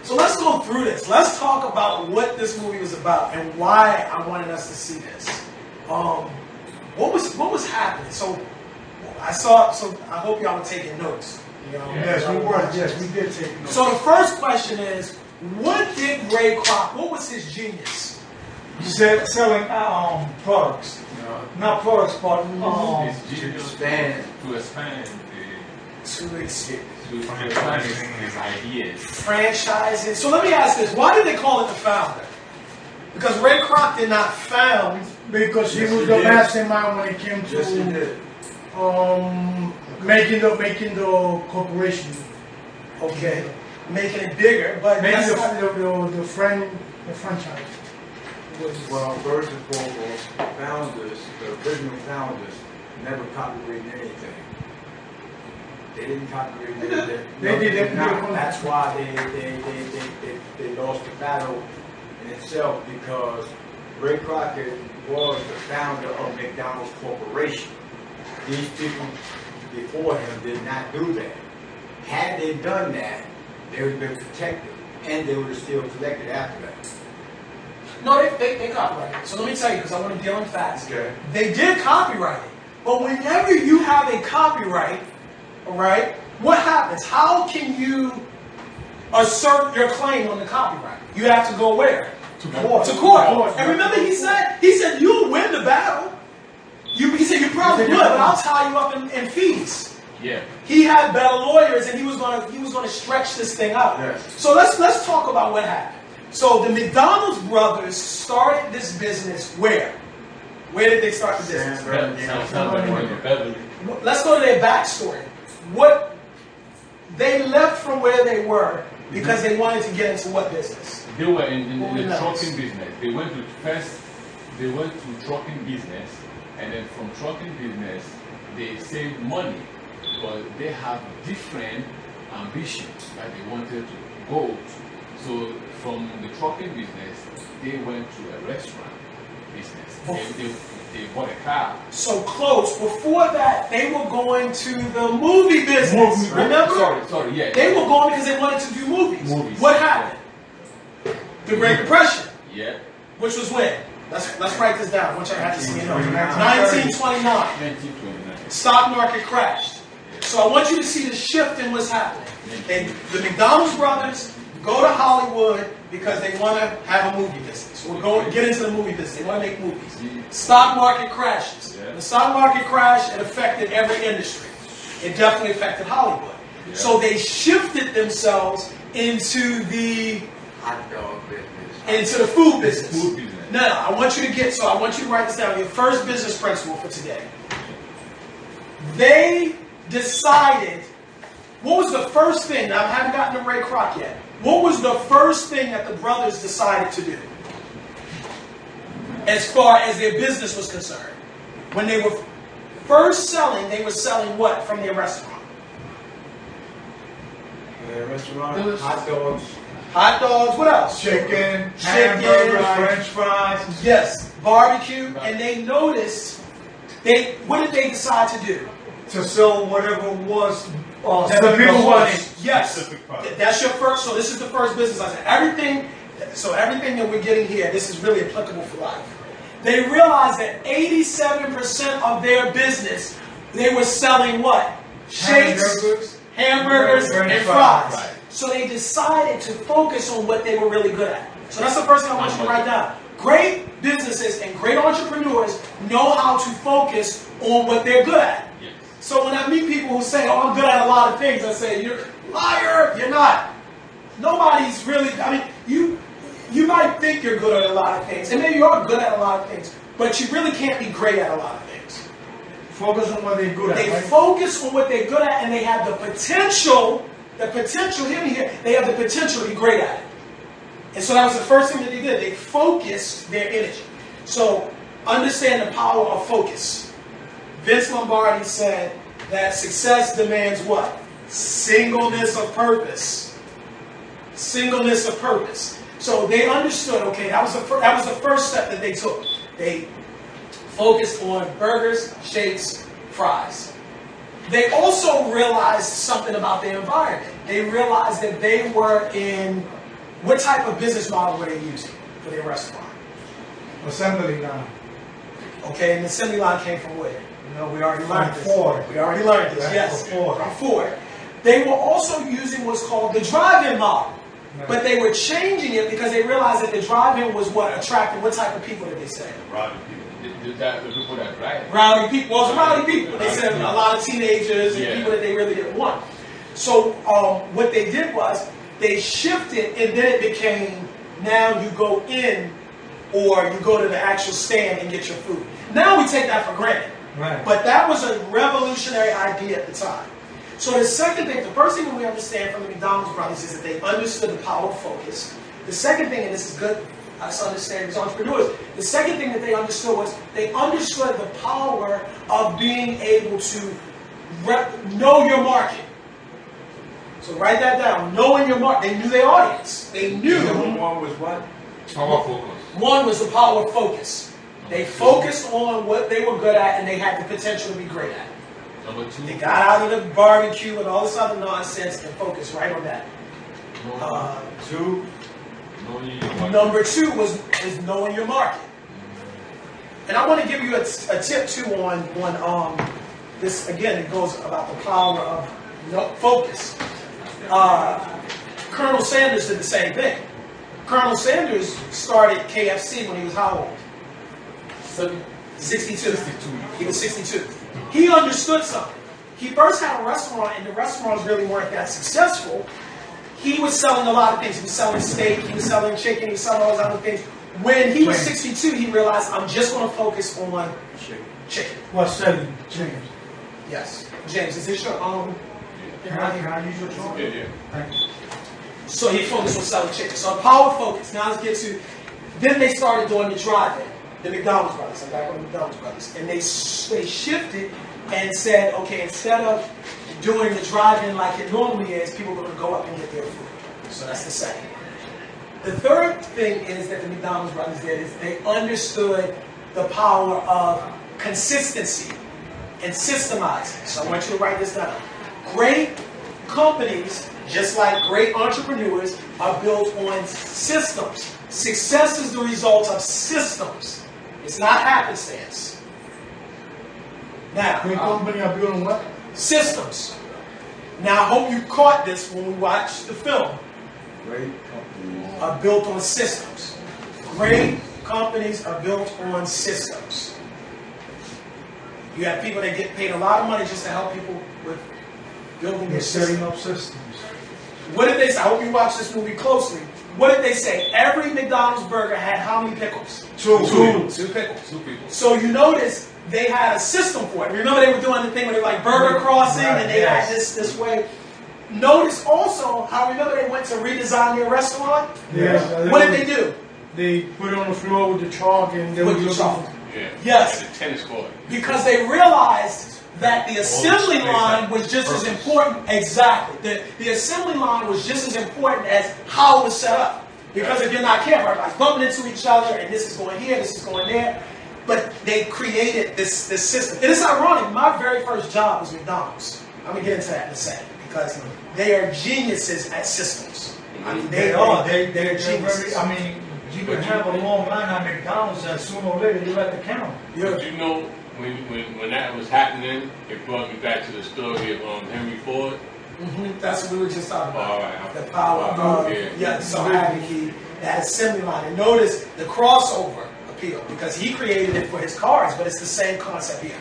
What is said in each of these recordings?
So let's go through this. Let's talk about what this movie was about and why I wanted us to see this. What was happening? So I saw. So I hope y'all were taking notes. You know, yes, we were. Yes, we did take notes. So the first question is, what did Ray Kroc? What was his genius? Selling products. No. Not products, but To expand his ideas. Franchising. So let me ask this: why did they call it the founder? Because Ray Kroc did not found. Because he was the mastermind when it came to making the corporation. Okay, making it bigger, but making the franchise. Well, first and foremost, the original founders, never copyrighted anything. They didn't copyright anything. They did. That's why they lost the battle in itself, because Ray Kroc was the founder of McDonald's Corporation. These people before him did not do that. Had they done that, they would have been protected, and they would have still collected after that. No, they copyrighted it. So let me tell you, because I want to deal in facts. Okay. They did copyright it. But whenever you have a copyright, all right, what happens? How can you assert your claim on the copyright? You have to go where? To court. To court. And remember, he said you'll win the battle. He said you probably would, but I'll tie you up in fees. Yeah. He had better lawyers, and he was gonna stretch this thing out. Yes. So let's talk about what happened. So the McDonald's brothers started this business where? Where did they start the business? Let's go to their backstory. They left from where they were because they wanted to get into what business? They were in the trucking business. They went to trucking business, and then from trucking business, they saved money, but they have different ambitions that they wanted to go to. So from the trucking business, they went to a restaurant business. They bought a car. So close. Before that, they were going to the movie business. Remember? Sorry, yeah. They were going because they wanted to do movies. What happened? The Great Depression. Yeah. Which was when? Let's write this down. I want you to have to see it. 1929. 1929. Stock market crashed. So I want you to see the shift in what's happening. The McDonald's brothers go to Hollywood because they want to have a movie business. We're going to get into the movie business. They want to make movies. Stock market crashes. The stock market crashed. It affected every industry. It definitely affected Hollywood. So they shifted themselves into the Hot dog business. into the food business. Food business. Now, I want you to write this down. Your first business principle for today. They decided, what was the first thing? Now, I haven't gotten to Ray Kroc yet. What was the first thing that the brothers decided to do as far as their business was concerned? When they were first selling, they were selling what from their restaurant? Restaurant, hot dogs. Hot dogs, what else? Chicken, hamburgers, French fries. Yes, barbecue. And they noticed, what did they decide to do? To sell whatever was that the people wanted. Yes, that's your first. So this is the first business. I said everything that we're getting here, this is really applicable for life. They realized that 87% of their business, they were selling what? Shakes, hamburgers, and fries. So they decided to focus on what they were really good at. So that's the first thing I want you to write down. Great businesses and great entrepreneurs know how to focus on what they're good at. So when I meet people who say, oh, I'm good at a lot of things, I say, you're a liar, you're not. Nobody's really, you might think you're good at a lot of things, and maybe you are good at a lot of things, but you really can't be great at a lot of things. Focus on what they're good at. They focus on what they're good at, and they have the potential, hear me here, they have the potential to be great at it. And so that was the first thing that they did. They focused their energy. So understand the power of focus. Vince Lombardi said that success demands what? Singleness of purpose. Singleness of purpose. So they understood, okay, that was the first step that they took. They focused on burgers, shakes, fries. They also realized something about their environment. They realized that they were in What type of business model were they using for their restaurant? Assembly line. Okay, and the assembly line came from where? No, we already learned From this. Ford. We already learned this, Right, yes. from Ford. From Ford. They were also using what's called the drive-in model. Right. But they were changing it because they realized that the drive-in was what attracted what type of people did they say? Rowdy people. The people that drive. Rowdy people. Well, it's rowdy people. They said a lot of teenagers and people that they really didn't want. So what they did was they shifted, and then it became now you go in or you go to the actual stand and get your food. Now we take that for granted. Right. But that was a revolutionary idea at the time. So the second thing, the first thing that we understand from the McDonald's brothers is that they understood the power of focus. The second thing, and this is good, us understanding as entrepreneurs, the second thing that they understood was they understood the power of being able to know your market. So write that down. Knowing your market. They knew their audience. They knew. One was what? Power focus. One was the power of focus. They focused on what they were good at and they had the potential to be great at. Number two. They got out of the barbecue and all this other nonsense and focused right on that. Two. Number two is knowing your market. And I want to give you a tip too on this. Again, it goes about the power of focus. Colonel Sanders did the same thing. Colonel Sanders started KFC when he was how old? 62. He was 62. He understood something. He first had a restaurant, and the restaurants really weren't that successful. He was selling a lot of things. He was selling steak, he was selling chicken, he was selling all those other things. When he was 62, he realized, I'm just going to focus on chicken. What's selling? James. Yes. James, is this your Can I use your phone? Yeah. Thank you. So he focused on selling chicken. So power focus. Now let's get to, then they started doing the drive-in. The McDonald's brothers. I'm back on the McDonald's brothers. And they shifted and said, okay, instead of doing the drive-in like it normally is, people are going to go up and get their food. So that's the second. The third thing is that the McDonald's brothers did is they understood the power of consistency and systemizing. So I want you to write this down. Great companies, just like great entrepreneurs, are built on systems. Success is the result of systems. It's not happenstance. Now, Great company are building what? systems. Now, I hope you caught this when we watched the film. Great companies Are built on systems. Great companies are built on systems. You have people that get paid a lot of money just to help people with building They're their setting systems. up systems. What did they say? I hope you watch this movie closely. What did they say? Every McDonald's burger had how many pickles? Two. Two pickles. Two people. So you notice they had a system for it. Remember they were doing the thing where they were like burger crossing and they had this way. Notice also how remember they went to redesign their restaurant? Yeah. What did they do? They put it on the floor with the chalk and they With were the looking chalk. for- Yeah. Yes. And the tennis court. Because they realized that the assembly space line had was just as purpose. important. Exactly. The assembly line was just as important as how it was set up. Because if you're not careful, everybody's bumping into each other, and this is going here, this is going there. But they created this system. It is ironic. My very first job was McDonald's. I'm going to get into that in a second. Because they are geniuses at systems. I mean, They are. They're geniuses. very, I mean, you can have a long line at McDonald's and sooner or later you're at the counter. But you know, when that was happening, it brought me back to the story of Henry Ford. That's what we were just talking about. All right. The power of so having that assembly line. And notice the crossover appeal because he created it for his cars, but it's the same concept here.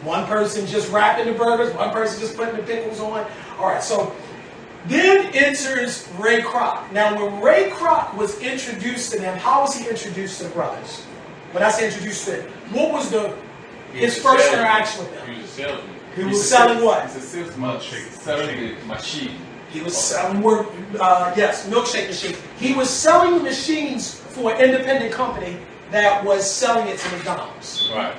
One person just wrapping the burgers, one person just putting the pickles on. All right, so then enters Ray Kroc. Now, when Ray Kroc was introduced to them, how was he introduced to the brothers? When I say introduced to them, what was his first interaction with them? He was a salesman. He was selling what? He's a salesman. Selling the machine. He was selling milkshake machine. He was selling machines for an independent company that was selling it to McDonald's. Right.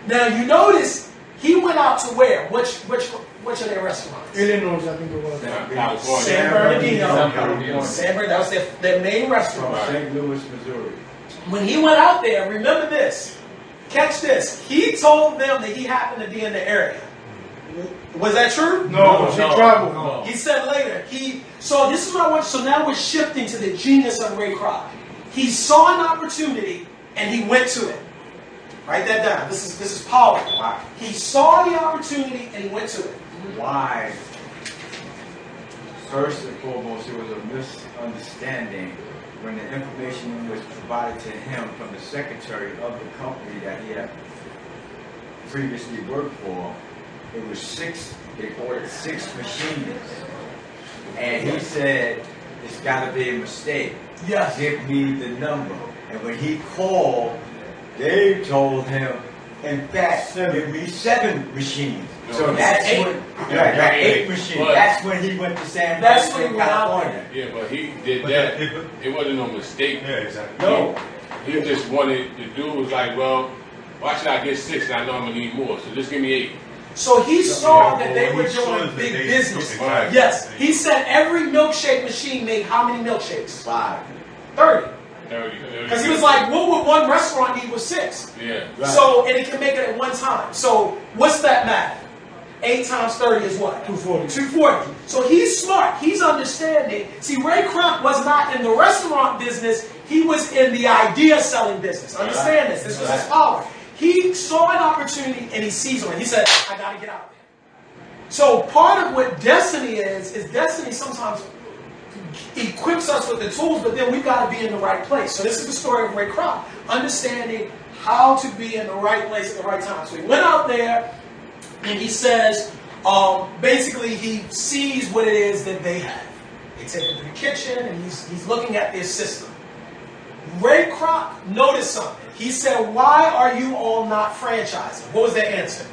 Now you notice he went out to where? Which of their restaurants? Illinois, I think it was. California. San Bernardino. San Bernardino. San Bernardino. That was their main restaurant. St. Louis, Missouri. When he went out there, remember this. Catch this. He told them that he happened to be in the area. Was that true? No, he traveled. No. He said later, he So this is what I want. So now we're shifting to the genius of Ray Kroc. He saw an opportunity and he went to it. Write that down. This is powerful. Why? He saw the opportunity and he went to it. Why? First and foremost, it was a misunderstanding when the information was provided to him from the secretary of the company that he had previously worked for. It was 6, they ordered 6 machines. And he said, it's got to be a mistake. Yes. Give me the number. And when he called, they told him, in fact, give me 7 machines. So that's when, right, 8 machines. But that's when he went to San That's Francisco, when he went out California. yeah, but he did that. It wasn't no mistake. Yeah, exactly. No. He just wanted, the dude was like, well, why should I get 6 and I know I'm going to need more? So just give me 8. So he saw that they Well, were he saw doing that big they- business. Exactly. Yes. He said every milkshake machine made how many milkshakes? 5. 30. 30. Because he was like, what would one restaurant need with 6? Yeah. Right. So, and it can make it at one time. So what's that math? 8 times 30 is what? 240. 240. So he's smart. He's understanding. See, Ray Kroc was not in the restaurant business. He was in the idea selling business. Understand this. This was his power. He saw an opportunity and he seized on it. He said, I got to get out there. So part of what destiny is destiny sometimes equips us with the tools, but then we've got to be in the right place. So this is the story of Ray Kroc, understanding how to be in the right place at the right time. So he went out there and he says, basically he sees what it is that they have. They take him to the kitchen and he's looking at their system. Ray Kroc noticed something. He said, why are you all not franchising? What was their answer?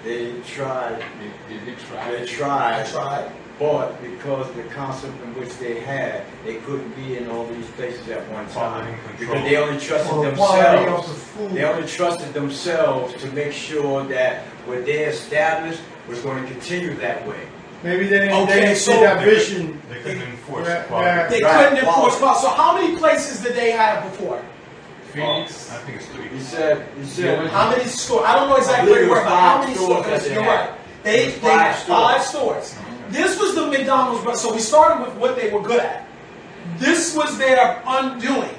They tried. They tried. They tried. I tried. But because the concept in which they had, they couldn't be in all these places at one time. Because they only trusted Quality of the themselves. food. They only trusted themselves to make sure that what they established was going to continue that way. Maybe they Okay, didn't so see that vision. They couldn't enforce Right, quality. They Right. couldn't enforce quality. So how many places did they have before? Phoenix. I think it's 3. He said, How many stores? I don't know exactly I believe it where, was but how 5 many stores stores? that they You're had. right. They had 5 stores. This was the McDonald's, but so we started with what they were good at. This was their undoing.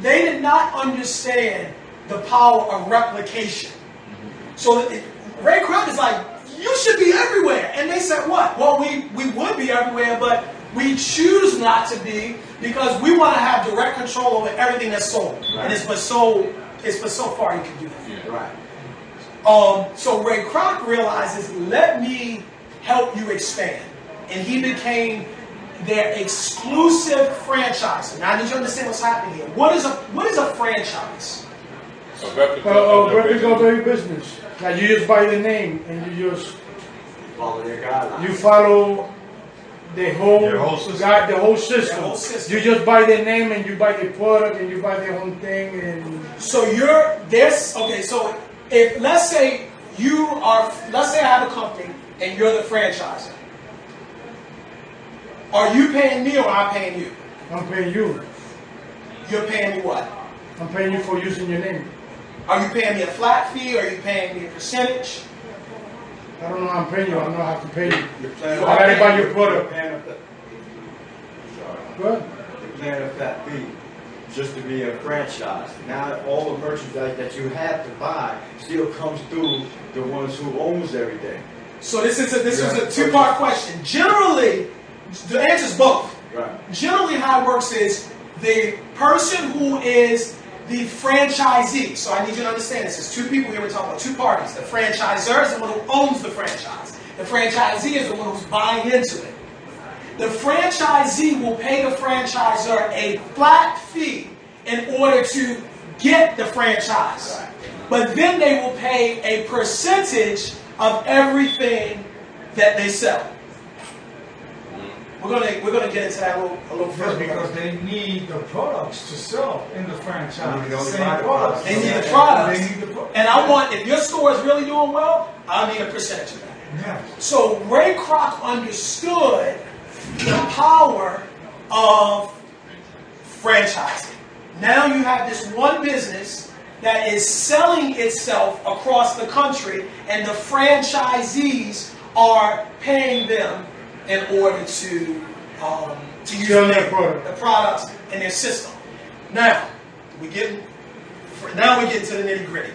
They did not understand the power of replication. So Ray Kroc is like, you should be everywhere. And they said, what? Well, we would be everywhere, but we choose not to be because we want to have direct control over everything that's sold. Right. And it's for so far you can do that. Yeah. right. So Ray Kroc realizes, let me help you expand. And he became their exclusive franchise. Now I need you to understand what's happening here. What is a franchise? A replica A of the replica of original. every business. Like you just buy the name and you just Follow their guidelines. you follow the whole Their whole system. the whole system. The whole system. You just buy the name and you buy the product and you buy the whole thing and So you're this. Okay. So if let's say I have a company and you're the franchisor. Are you paying me or am I paying you? I'm paying you. You're paying me what? I'm paying you for using your name. Are you paying me a flat fee? Or are you paying me a percentage? I don't know how I'm paying you. I don't know how to pay you. You're playing You I gotta buy your You're product. paying Good. You're paying a fat fee just to be a franchise. Now all the merchandise that you have to buy still comes through the ones who owns everything. So this is a two-part question. Generally, the answer is both. Right. Generally, how it works is the person who is the franchisee. So I need you to understand this. There's two people here. We're talking about two parties. The franchisor is the one who owns the franchise. The franchisee is the one who's buying into it. The franchisee will pay the franchisor a flat fee in order to get the franchise. Right. But then they will pay a percentage of everything that they sell. We're gonna get into that a little That's further. because they need the products to sell in the franchise. They need Same the products. They need the products. They need the products. And I want, if your store is really doing well, I need a percentage of that. Yeah. So Ray Kroc understood the power of franchising. Now you have this one business that is selling itself across the country, and the franchisees are paying them in order to to use Sell the their product. the products in their system. Now we're getting to the nitty gritty.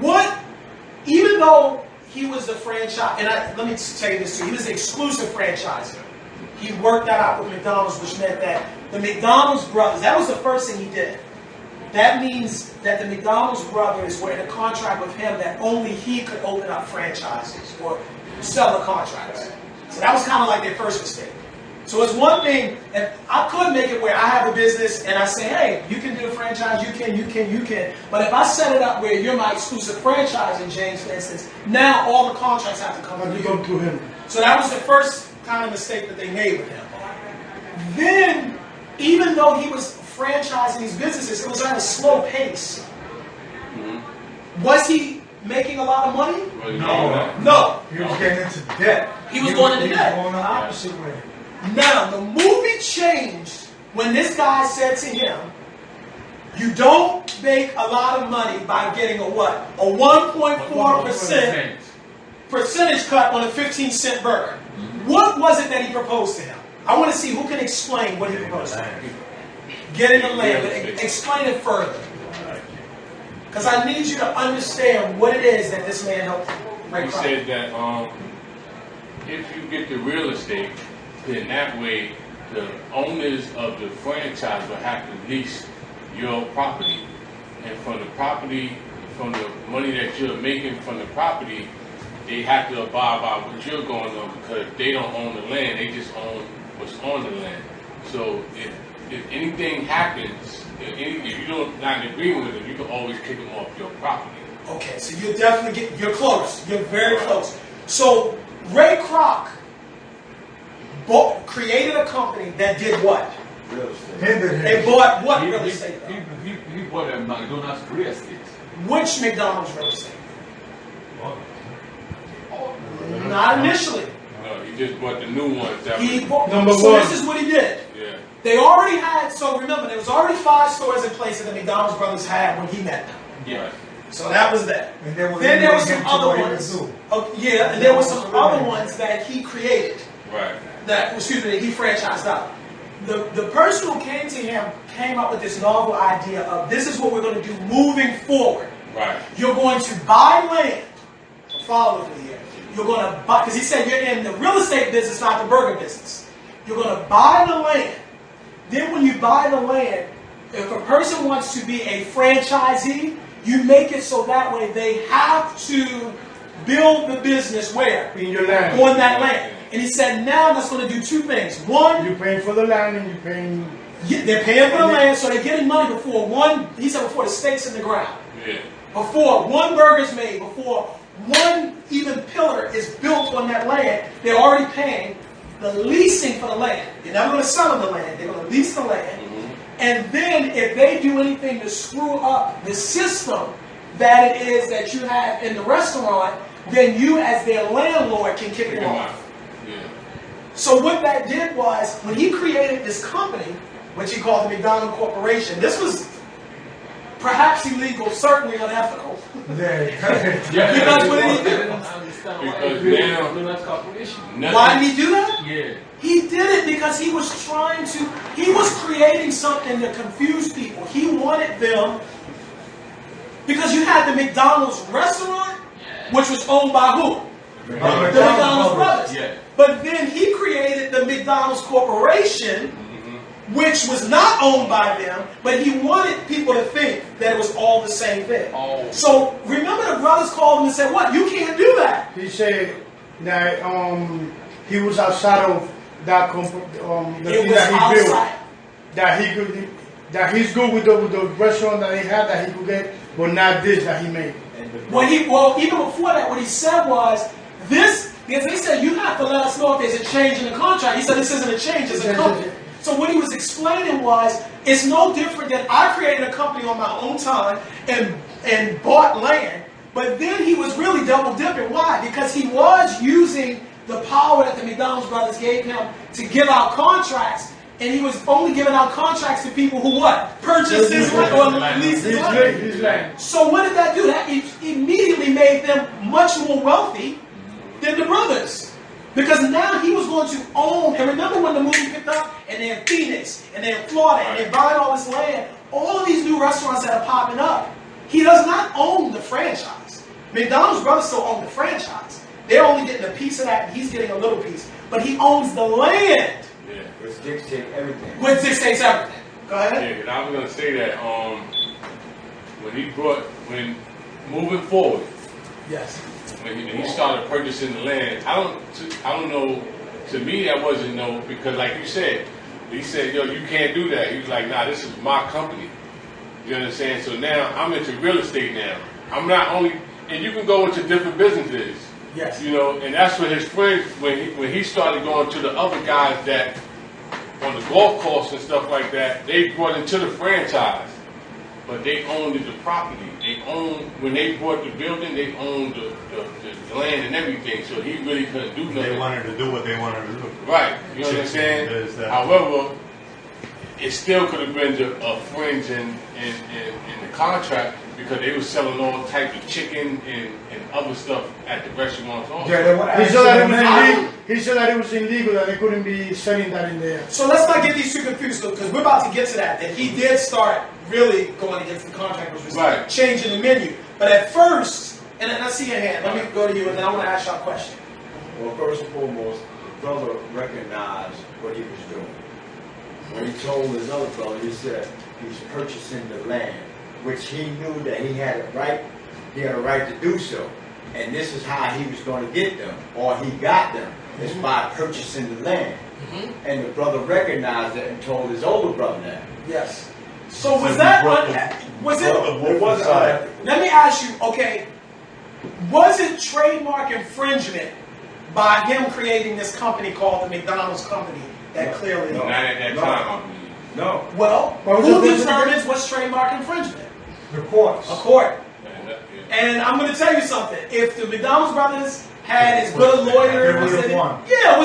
What, even though he was the franchise, and let me tell you this too, he was the exclusive franchisor. He worked that out with McDonald's, which meant that the McDonald's brothers, that was the first thing he did. That means that the McDonald's brothers were in a contract with him that only he could open up franchises or sell the contracts. So that was kind of like their first mistake. So it's one thing, and I could make it where I have a business and I say, hey, you can do a franchise, you can. But if I set it up where you're my exclusive franchise in James, for instance, now all the contracts have to come to him. So that was the first kind of mistake that they made with him. Then, even though he was franchising these businesses, it was at a slow pace. Was he making a lot of money? No. He was getting into debt. He was going into debt. He was going the opposite way. Now, the movie changed when this guy said to him, you don't make a lot of money by getting a what? A 1.4% percentage cut on a 15-cent burger. What was it that he proposed to him? I want to see who can explain what he proposed to him. Getting the land. Explain it further. Because I need you to understand what it is that this man helped Ray Kroc. He said that if you get the real estate, then that way the owners of the franchise will have to lease your property. And from the property, from the money that you're making from the property, they have to abide by what you're going on, because they don't own the land, they just own what's on the land. So if anything happens, if you don't not in agreement with them, you can always kick them off your property. Okay, so you're definitely you're close. You're very close. So Ray Kroc created a company that did what? Real estate. They bought what real estate? He bought a McDonald's real estate. Which McDonald's real estate? Not initially. No, he just bought the new ones. That He was, bought, Number so one. this is what he did. yeah. They already had, so remember, there was already 5 stores in place that the McDonald's brothers had when he met them. Yeah. So that was that. And then There were some other ones. Oh, yeah, and there were some other ones that he created. Right. That he franchised out. The person who came to him came up with this novel idea of this is what we're going to do moving forward. Right. You're going to buy land. Follow with me here. You're going to buy, because he said you're in the real estate business, not the burger business. You're going to buy the land. Then when you buy the land, if a person wants to be a franchisee, you make it so that way they have to build the business where? In your land. On that land. And he said now that's going to do 2 things. One, You're paying for the land and you're paying... they're paying for the land, so they're getting money before before the stake's in the ground. Yeah. Before one burger's made, before one even pillar is built on that land, they're already paying the leasing for the land. You're never going to sell them the land. They're going to lease the land. And then if they do anything to screw up the system that it is that you have in the restaurant, then you as their landlord can kick them off. Yeah. So what that did was, when he created this company, which he called the McDonald Corporation, this was perhaps illegal, certainly unethical. Because what did he do? Because now, McDonald's Corporation. Why did he do that? Yeah. He did it because he was he was creating something to confuse people. He wanted them, because you had the McDonald's restaurant, which was owned by who? The McDonald's brothers. Yeah. But then he created the McDonald's Corporation, which was not owned by them, but he wanted people to think that it was all the same thing. Oh. So remember, the brothers called him and said, what? You can't do that. He said that he was outside of that the thing that he built. That he's good with the restaurant that he had that he could get, but not this that he made. Well, even before that, what he said was, this, because they said, you have to let us know if there's a change in the contract. He said, this isn't a change, it's a company. So what he was explaining was, it's no different than I created a company on my own time and bought land, but then he was really double dipping. Why? Because he was using the power that the McDonald's brothers gave him to give out contracts, and he was only giving out contracts to people who what? Purchased his land or leased his land. So what did that do? That immediately made them much more wealthy than the brothers. Because now he was going to own, and remember when the movie picked up, and they're in Phoenix, and they're in Florida, and they're buying all this land, all of these new restaurants that are popping up, he does not own the franchise. McDonald's brothers still own the franchise. They're only getting a piece of that, and he's getting a little piece. But he owns the land. Yeah. Which dictates everything. Which dictates everything. Go ahead. Yeah, and I was gonna say that when moving forward, Yes. when he started purchasing the land, I don't know. To me, that wasn't no, because like you said, he said, yo, you can't do that. He was like, nah, this is my company. You understand? So now I'm into real estate now. I'm not only, and you can go into different businesses. Yes. You know, and that's what his friends, when he started going to the other guys that on the golf course and stuff like that, they brought into the franchise, but they owned the property. They owned, when they bought the building, they owned the land and everything. So he really couldn't do nothing. They wanted to do what they wanted to do. Right. You understand? However, it still could have been a fringe in the contract, because they were selling all types of chicken and other stuff at the restaurants also. Yeah, he said that it was illegal, that they couldn't be selling that in there. So let's not get these two confused, because we're about to get to that. That he did start really going against the contract, which was changing the menu. But at first, and I see your hand, let me go to you, and then I want to ask y'all a question. Well, first and foremost, the brother recognized what he was doing. When he told his other brother, he said he's purchasing the land, which he knew that he had a right to do so. And this is how he was going to get them, or he got them, is by purchasing the land. And the brother recognized it and told his older brother that. Yes. So was that was it? It wasn't. Let me ask you. Okay, was it trademark infringement by him creating this company called the McDonald's company? That clearly. Not at that time. No. Well, who determines what's trademark infringement? The courts. A court. And I'm going to tell you something. If the McDonald's brothers had as good a lawyer, it was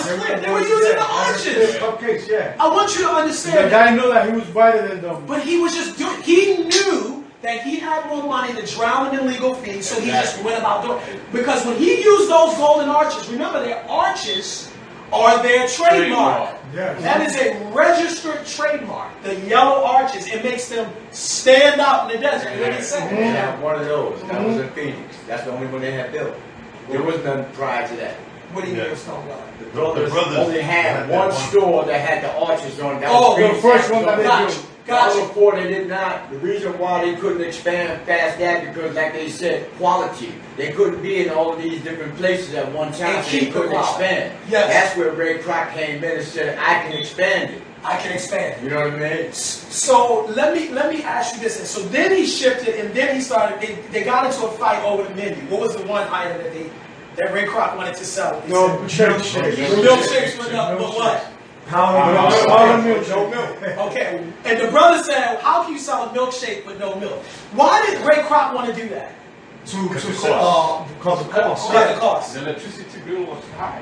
clear. They were using the arches. Cupcakes, yeah. I want you to understand. The guy knew that he was better than them. But he was just doing. He knew that he had more money to drown him in legal fees, so he just went about doing it. Because when he used those golden arches, remember their arches are their trademark. Yes. That is a registered trademark. The yellow arches, it makes them stand out in the desert. You know what I'm saying? They had one of those. That was in Phoenix. That's the only one they had built. There was none prior to that. What do you mean it's not well? The brothers only had one store that had the arches on. That Oh, was the first one that they Gotcha. built. Gotcha. Other four, they did not. The reason why they couldn't expand past that, because like they said, quality. They couldn't be in all of these different places at one time, And so keep they the couldn't quality. expand. Yes. That's where Ray Kroc came in and said, I can expand it. I can expand. You know what I mean? So let me ask you this. And so then he shifted, and then he started. They got into a fight over the menu. What was the one item that Ray Kroc wanted to sell? He No, said, milkshakes. Milkshakes went up, but what? Pound of milk. No milk. Okay, and the brother said, how can you sell a milkshake with no milk? Why did Ray Kroc want to do that? Because of cost. Yeah, the cost. The electricity bill was high.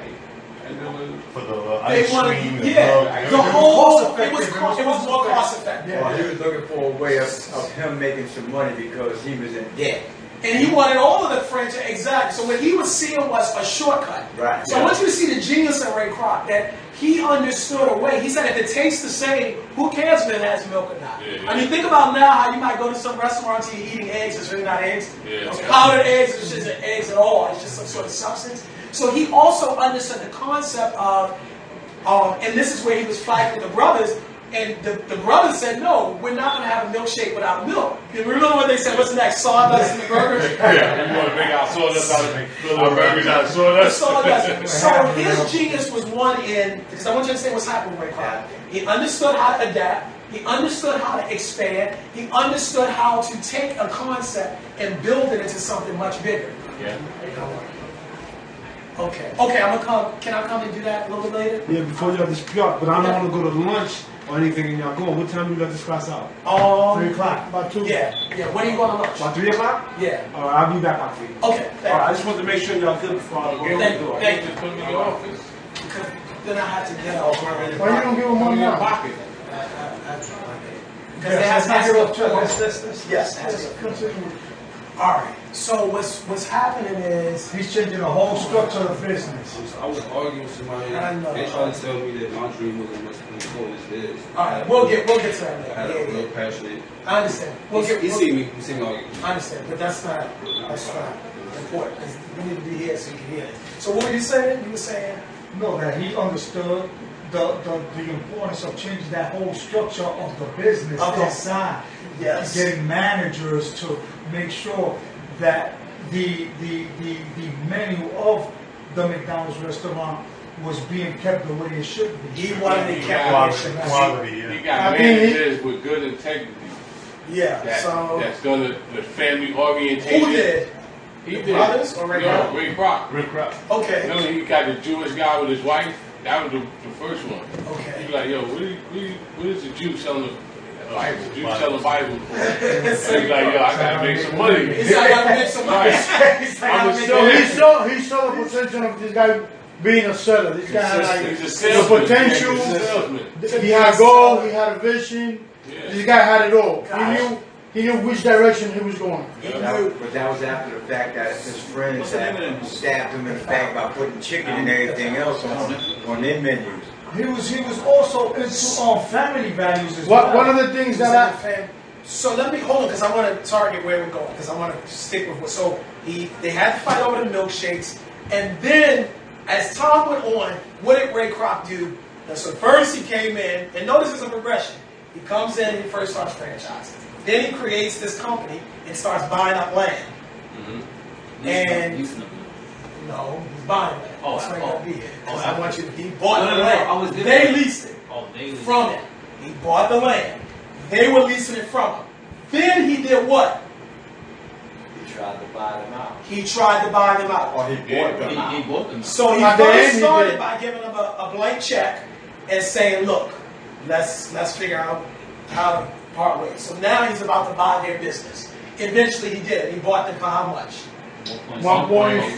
And there was For the They ice wanted, cream. yeah, the whole, it was more cost effective. Well, he was looking for a way of him making some money because he was in debt. And he wanted all of the franchise, exactly. So what he was seeing was a shortcut. Right. So I want you to see the genius in Ray Kroc, that he understood a way. He said if it tastes the same, who cares if it has milk or not? Yeah. I mean, think about now how you might go to some restaurants and you're eating eggs, it's really not eggs. Yeah. It's powdered eggs, it's just eggs at all. It's just some sort of substance. So he also understood the concept of, and this is where he was fighting with the brothers, and the brothers said, no, we're not going to have a milkshake without milk. You remember what they said? What's next? Sawdust in the burgers? Yeah, we want to make our sawdust out of our burgers out of sawdust. Sawdust. So his genius was one in, because I want you to understand what's happening with Ray Kroc. He understood how to adapt. He understood how to expand. He understood how to take a concept and build it into something much bigger. Yeah. Okay, I'm gonna come. Can I come and do that a little bit later? Yeah, before y'all discuss, but I don't want to go to lunch or anything and y'all going. What time do you let this class out? 3 o'clock. About 2. Yeah. When are you going to lunch? About 3 o'clock? Yeah. All right, I'll be back out for you. Okay. All right, I just wanted to make sure y'all good before I go. Thank you. Put them in your office. Because then I had to get out. Why you don't give him money now? Pocket. Because it has to go. Yes. Yes. All right. So what's happening is He's changing the whole structure of the business. I was arguing with somebody. I know. They tried to tell me that my dream wasn't much important as this. all right. We'll get to that I had later. a real passionate. I understand. He seen me arguing. I understand, but that's not important. We need to be here so you can hear it. So what were you saying? You were saying No, that he understood the importance of changing that whole structure of the business Okay. inside. yes. Getting managers to make sure that the menu of the McDonald's restaurant was being kept the way it should be. He wanted to keep Quality, He yeah. got I mean, managers with good integrity. Yeah. So That's gonna the family orientation. who did? He The did. brothers or Ray Kroc? Ray Kroc. Rick Kroc. Okay. Remember he got the Jewish guy with his wife? That was the first one. He Okay. was like, yo, what is the Jew selling the Bible? Jew selling the Bible for? So he's like, yo, I gotta make some money. He said I gotta make some money. He said I gotta make So money. he saw the potential of this guy being a seller. This guy had He's a like salesman. the potential. He's a salesman. He had a goal. He had a vision. Yeah. This guy had it all. Gosh. He knew which direction he was going. But that was after the fact that his friends had stabbed him in the back by putting chicken and everything else on their menus. He was also into family values as well. One of the things that So let me hold on because I want to target where we're going because I want to stick with what. So they had to fight over the milkshakes, and then as time went on, what did Ray Kroc do? Now, so first he came in, and notice it's a progression. He comes in and he first starts franchising. Then he creates this company and starts buying up land. And no, he's buying land. Oh, That's why he's gonna be here. 'Cause oh, I want you to. He bought No, the no, no, land. I was They different. leased it Oh, they leased from it. him. He bought the land. They were leasing it from him. Then he did what? He tried to buy them out. He tried to buy them out. Or he bought them out. He bought them. So he At the first end, he started did. by giving them a blank check and saying, "Look, let's figure out how to part ways." So now he's about to buy their business. Eventually, he did. He bought them for how much? 1.4.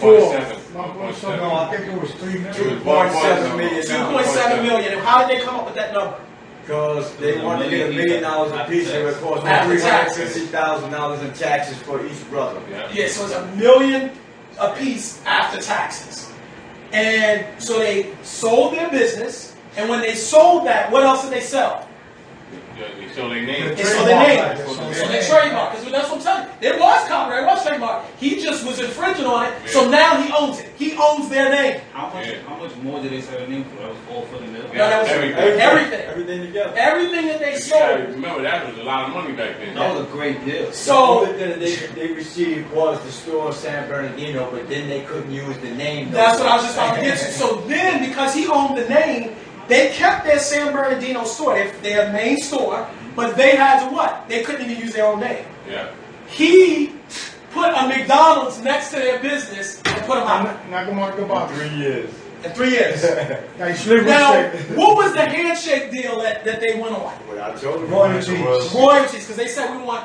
1.7. No, I think it was 3 million. 2.7 million. 2.7 million. And how did they come up with that number? Because they wanted to get $1 million a piece, and it cost After taxes. $350,000 in taxes for each brother. Yeah, so it's $1 million a piece after taxes. And so they sold their business, and when they sold that, what else did they sell? They sold their name. They sold their name. Trademark. So they trademark, because that's what I'm telling you. It was copyright, it was trademark. He just was infringing on it, so now he owns it. He owns their name. How much more did they sell the name for? That was all for the middle. No, that was everything. Everything together. Everything that they You gotta sold. remember that was a lot of money back then. That was a great deal. The So only thing that they received was the store in San Bernardino, but then they couldn't use the name. that's what I was just about to get to. So then, because he owned the name, they kept their San Bernardino store, their main store, but they had to what? They couldn't even use their own name. Yeah. He put a McDonald's next to their business and put them out Not gonna go about 3 years. in 3 years. Now, you sleep with Now, shit. what was the handshake deal that they went on? Well, I told them. Royalties. Royalties, because they said we want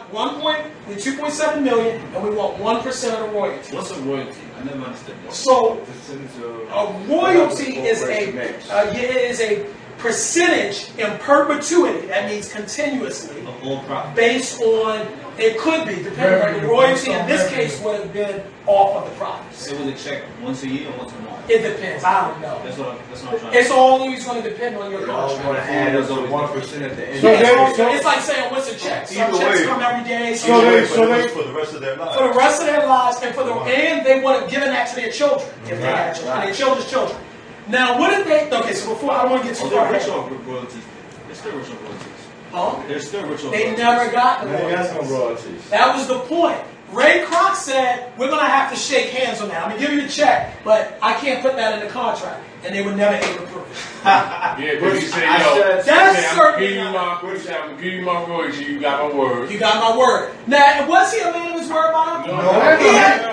2.7 million, and we want 1% of the royalties. What's a royalty? I never understood that. So Percentage a of royalty is corporation makes. a percentage in perpetuity. That means continuously, The whole profit. based on it could be depending on the royalty. In this case, would have been off of the profits. It was a check once a year or once a month. It depends. I don't know. That's what I'm trying to It's always going to depend on your They all want contract. to add up to 1% at the end. So Yeah, they- so it's like saying what's a check. Some Either checks way. come every day. So Some they- But it was for the rest of their lives. for the rest of their lives, and and they would have given that to their children if they had children, and their children's children. Now, what did they? Okay, so before I don't want to get too Oh, far they're rich ahead. off royalties. They're still rich off royalties. Huh? They're still rich off They royalties. never got the They got no royalties. royalties. That was the point. Ray Kroc said, we're going to have to shake hands on that. I'm going to give you a check, but I can't put that in the contract. And they were never able to prove it. Yeah, but he said, I yo, said- That's I'm certain. gonna give you my royalty, you got my word. You got my word. Now, was he a man of his word, Bob? No,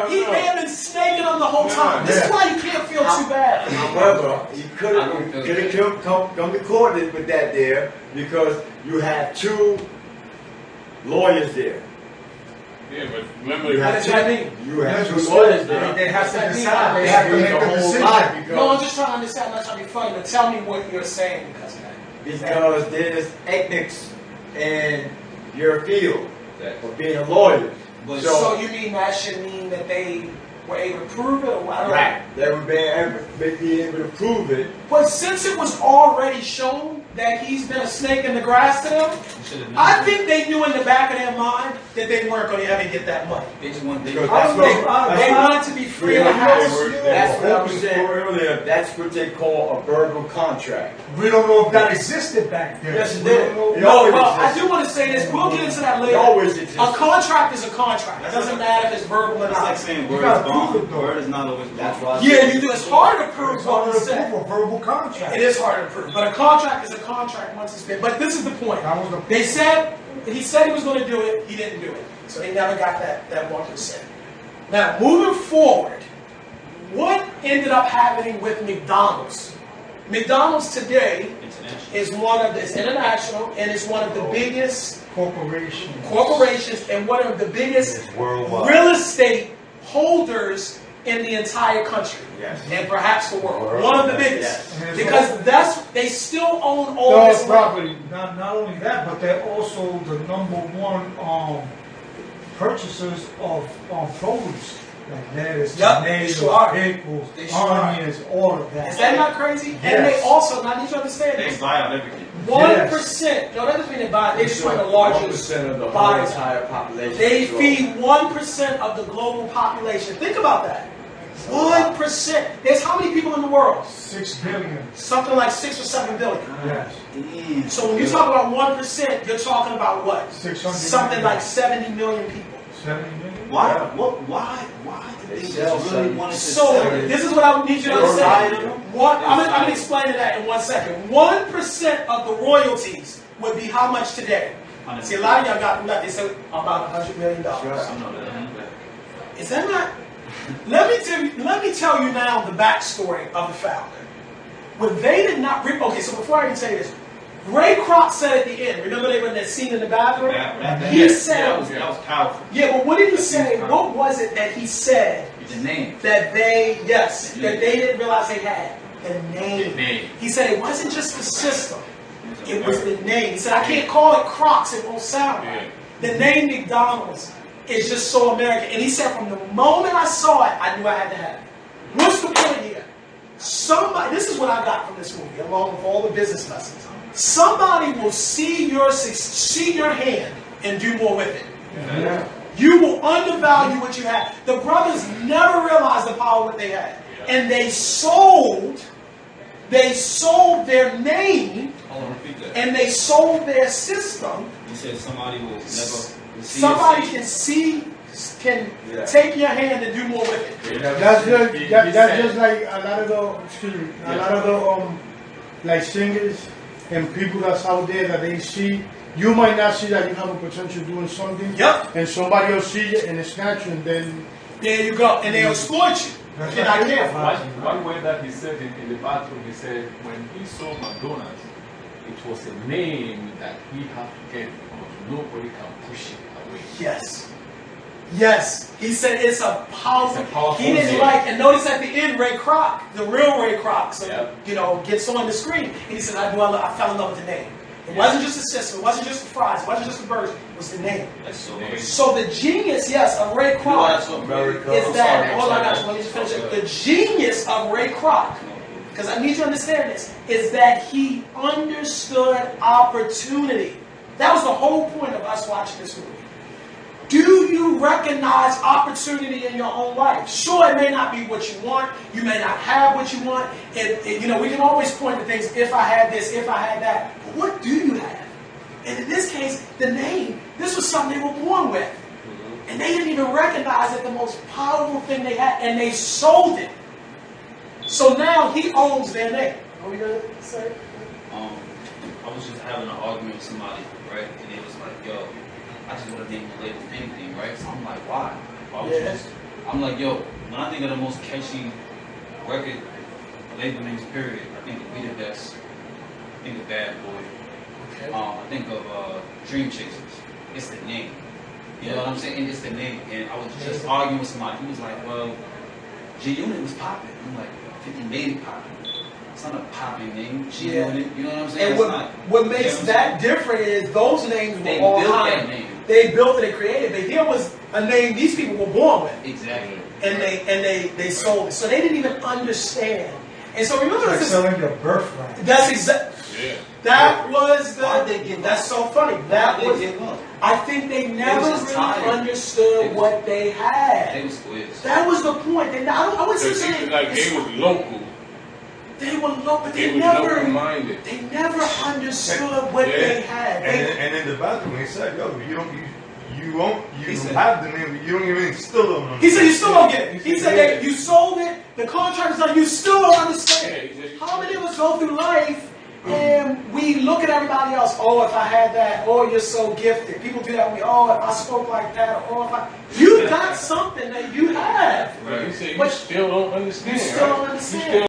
He may have been snaking them the whole time. This is why you can't feel too bad. However, he could have come to court with that there because you have two lawyers there. Yeah, but remember, You What have does that mean? You have two lawyers there. They have to What's that decide. mean? They have to make The a whole decision. lot No, I'm just trying to understand. I'm not trying to be funny, but tell me what you're saying because of that. because there's ethics in your field for being a lawyer. But So you mean that should mean that they were able to prove it, or what? Right. They would be able to prove it. But since it was already shown that he's been a snake in the grass to them, I think they knew in the back of their mind that they weren't going to ever get that money. they just want They wanted to be free of the house. That's what I was saying earlier. That's what they call a verbal contract. We don't know if that existed back then. Yes, it did. No, well, I do want to say this. We'll get into that It later. always existed. A contract is a contract. It doesn't matter if it's verbal or It's like not. saying You word gotta is bond. prove it, though. Word is not always bond. That's why. Yeah, you do. It's hard to prove It's what under you the said. proof of verbal contract. It is hard to prove, but a contract is a contract once it's been. But this is the point. That was the They said he said he was going to do it. He didn't do it, so they never got that 1%. Now, moving forward, what ended up happening with McDonald's? McDonald's today International. is one of it's international and it's one of the biggest corporations and one of the biggest It's worldwide. real estate holders in the entire country. Yes. And perhaps the world. One of the biggest. Yes. Because they still own all Dog this land. property. Not only that, but they're also the #1 purchasers of produce. Like lettuce, Yep, tomatoes, they sure are. pickles, They sure are. onions, all of that. Is that not crazy? And they Yes. also, now I need you to understand They this, buy out everything. 1%, no, that doesn't mean they buy, they just want the largest 1% of the whole buyers. entire population. They So, feed 1% of the global population. Think about that. 1%. There's how many people in the world? 6 billion. Something like 6 or 7 billion. Yes. So when you talk about 1%, you're talking about what? 600 Something million. like 70 million people. 70 million. Why? Why did they sell just really something. want to So sell? this is what I need you to They're buying understand. them. I'm going to explain that in 1 second. 1% of the royalties would be how much today? See, a lot of y'all got nothing. They said about $100 million. I know that. Is that not? Let me tell you now the backstory of the founder. When they did not okay, so before I even say this, Ray Kroc said at the end, remember they were in that scene in the bathroom? He said, that was powerful. yeah, but what did he say? What was it that he said The name. that they didn't realize they had? The name. The name. He said it wasn't just the system. It was the name. He said, I can't call it Crocs, it won't sound right. The name McDonald's is just so American. And he said, from the moment I saw it, I knew I had to have it. What's the point here? This is what I got from this movie, along with all the business lessons. Somebody will see your hand and do more with it. Yeah. You will undervalue what you have. The brothers never realized the power of what they had. And they sold their name, Hold on, repeat that. and they sold their system. You said somebody will never receive Somebody it. can take your hand and do more with it. That's just like a lot of the like singers and people that's out there that they see. You might not see that you have a potential doing something. Yep. And somebody else see it and it's natural, and then There you go. And they'll exploit you. If you're not careful. One way that he said in the bathroom, he said when he saw McDonald's, it was a name that he had to get because nobody can push it away. Yes. Yes. He said it's a powerful. It's a powerful He didn't name. like, and notice at the end, Ray Kroc, the real Ray Kroc, so, Yep. gets on the screen. And he said, I fell in love with the name. It wasn't just the system, it wasn't just the fries, it wasn't just the burgers, it was the name. That's so crazy. So the genius, yes, of Ray Kroc is that, hold on, guys, let me just finish it. The genius of Ray Kroc, because I need you to understand this, is that he understood opportunity. That was the whole point of us watching this movie. Do you recognize opportunity in your own life? Sure, it may not be what you want. You may not have what you want. We can always point to things, if I had this, if I had that. But what do you have? And in this case, the name, this was something they were born with. And they didn't even recognize that the most powerful thing they had, and they sold it. So now he owns their name. What are we going to say? I was just having an argument with somebody, right? And it was like, yo, I just want to name the label anything, right? So I'm like, why? Why would you just? I'm like, yo, when I think of the most catchy record label names, period, I think of We the Best. I think of Bad Boy. Okay. I think of Dream Chasers. It's the name. You know what I'm saying? It's the name. And I was just arguing with somebody. He was like, well, G-Unit was popping. I'm like, 50 made it popping. It's not a popping name. G-Unit, you know what I'm saying? And what makes that different is those names They were all built high. that name. they built it and created. But here was a name these people were born with. Exactly. And they sold it. So they didn't even understand. And so remember, It's like selling your birthright. that's exactly. Yeah. That was the. Why'd they give That's up? so funny. That Why'd was. they give up? I think they never just really tired. understood what they had. They was quiz. That was the point. I would So say it's like they was local. they were low, but They they was never. local-minded. They never understood what they had. And in the bathroom, he said, "Yo, you don't He said- have the name, you don't even still don't understand." He said you still don't get it. He said that you sold it, the contract is done, you still don't understand. Yeah, he just- How many of us go through life and we look at everybody else, oh, if I had that, oh, you're so gifted. People do that with me, oh, if I spoke like that, or if I... You got something that you have. But he said you But still don't understand. you still right? don't You understand. still